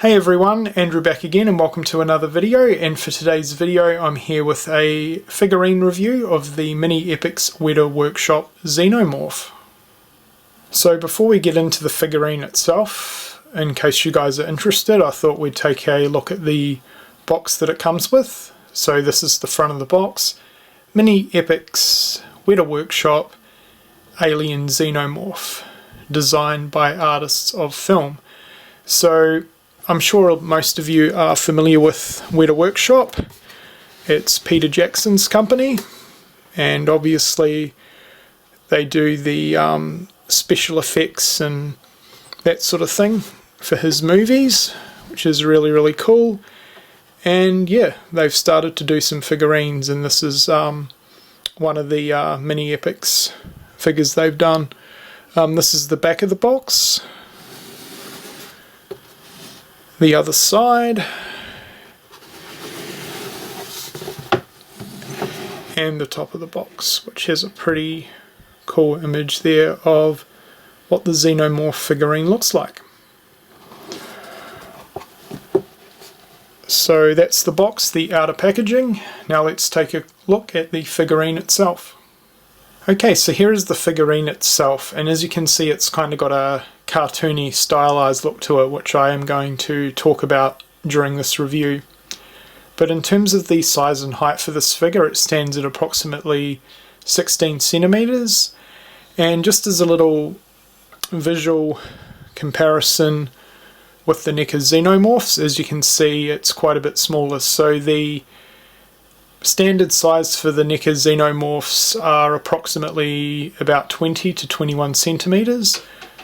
Hey everyone, Andrew back again and welcome to another video, and for today's video I'm here with a figurine review of the Mini Epix Weta Workshop Xenomorph. So before we get into the figurine itself, in case you guys are interested, I thought we'd take a look at the box that it comes with. So this is the front of the box. Mini Epix Weta Workshop Alien Xenomorph, designed by artists of film. So I'm sure most of you are familiar with Weta Workshop. It's Peter Jackson's company, and obviously they do the special effects and that sort of thing for his movies, which is really cool. And yeah, they've started to do some figurines, and this is one of the Mini Epix figures they've done. This is the back of the box. The other side, and the top of the box, which has a pretty cool image there of what the Xenomorph figurine looks like. So that's the box, the outer packaging. Now let's take a look at the figurine itself. Okay, so here is the figurine itself, and as you can see it's kind of got a cartoony stylized look to it, which I am going to talk about during this review. But in terms of the size and height for this figure, it stands at approximately 16 centimeters, and just as a little visual comparison with the NECA Xenomorphs, as you can see it's quite a bit smaller. So the standard size for the NECA Xenomorphs are approximately about 20 to 21 centimeters.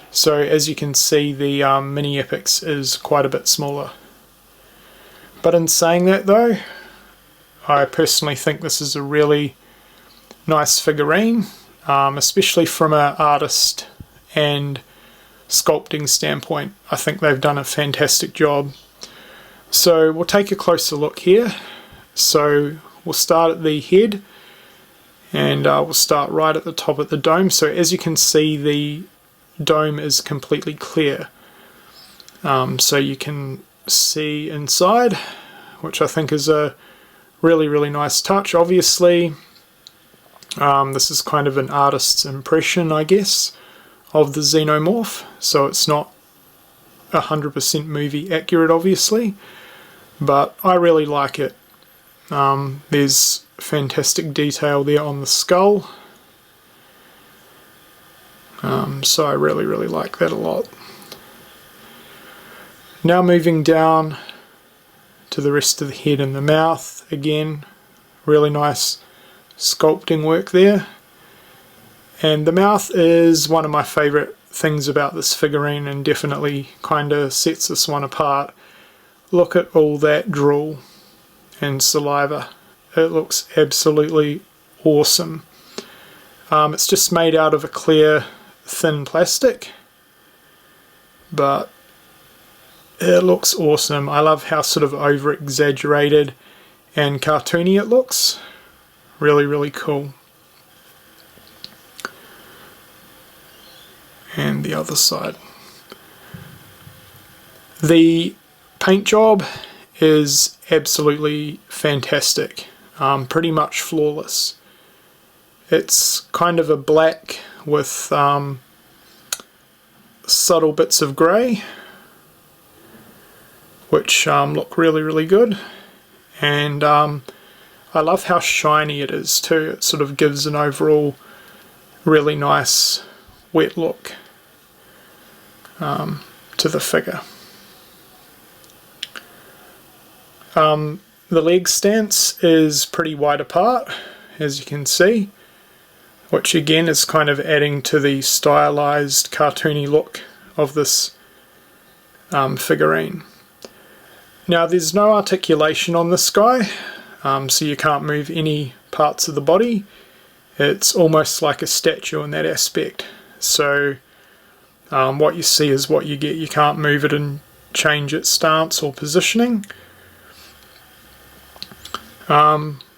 So as you can see, the Mini Epix is quite a bit smaller. But in saying that though, I personally think this is a really nice figurine, especially from an artist and sculpting standpoint. I think they've done a fantastic job. So we'll take a closer look here. So we'll start at the head, and we'll start right at the top of the dome. So as you can see, the dome is completely clear, so you can see inside, which I think is a really nice touch. Obviously this is kind of an artist's impression, I guess, of the Xenomorph, so it's not 100% movie accurate obviously, but I really like it. There's fantastic detail there on the skull, so I really like that a lot. Now moving down to the rest of the head and the mouth, again really nice sculpting work there. And the mouth is one of my favourite things about this figurine, and definitely kind of sets this one apart. Look at all that drool and saliva. It looks absolutely awesome. It's just made out of a clear thin plastic, but it looks awesome. I love how sort of over exaggerated and cartoony it looks. Really cool. And the other side. The paint job is absolutely fantastic, pretty much flawless. It's kind of a black with subtle bits of grey, which look really good. And I love how shiny it is too. It sort of gives an overall really nice wet look to the figure. The leg stance is pretty wide apart, as you can see, which again is kind of adding to the stylized cartoony look of this figurine. Now there's no articulation on this guy, so you can't move any parts of the body. It's almost like a statue in that aspect. So what you see is what you get. You can't move it and change its stance or positioning.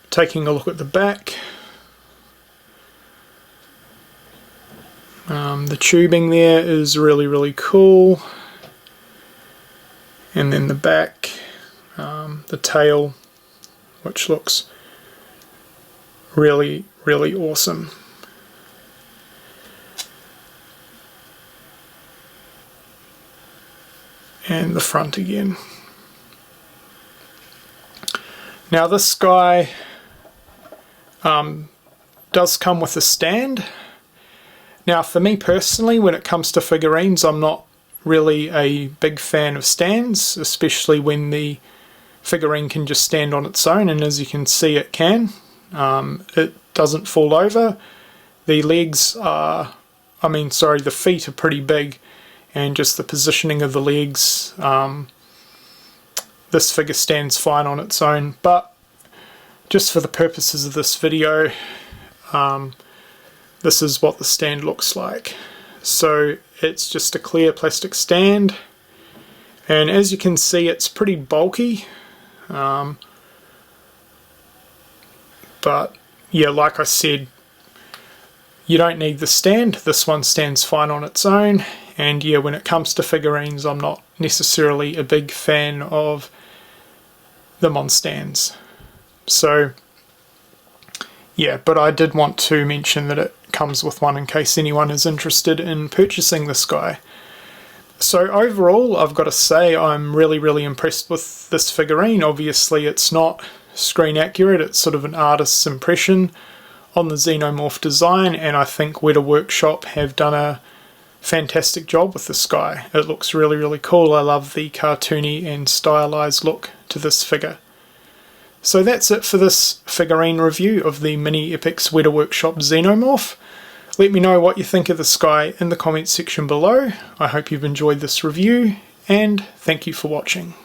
Taking a look at the back, the tubing there is really cool. And then the back, the tail, which looks really, really awesome. And the front again. Now this guy does come with a stand. Now for me personally, when it comes to figurines, I'm not really a big fan of stands, especially when the figurine can just stand on its own, and as you can see it can. It doesn't fall over. The legs are, the feet are pretty big, and just the positioning of the legs, this figure stands fine on its own, but just for the purposes of this video, this is what the stand looks like. So it's just a clear plastic stand, and as you can see it's pretty bulky, but yeah, like I said, you don't need the stand. This one stands fine on its own, and yeah, when it comes to figurines, I'm not necessarily a big fan of them on stands. So yeah, but I did want to mention that it comes with one in case anyone is interested in purchasing this guy. So overall, I've got to say I'm really, really impressed with this figurine. Obviously it's not screen accurate, it's sort of an artist's impression on the Xenomorph design, and I think Weta Workshop have done a fantastic job with this guy. It looks really, really cool. I love the cartoony and stylized look to this figure. So that's it for this figurine review of the Mini Epics Weta Workshop Xenomorph. Let me know what you think of this guy in the comments section below. I hope you've enjoyed this review, and thank you for watching.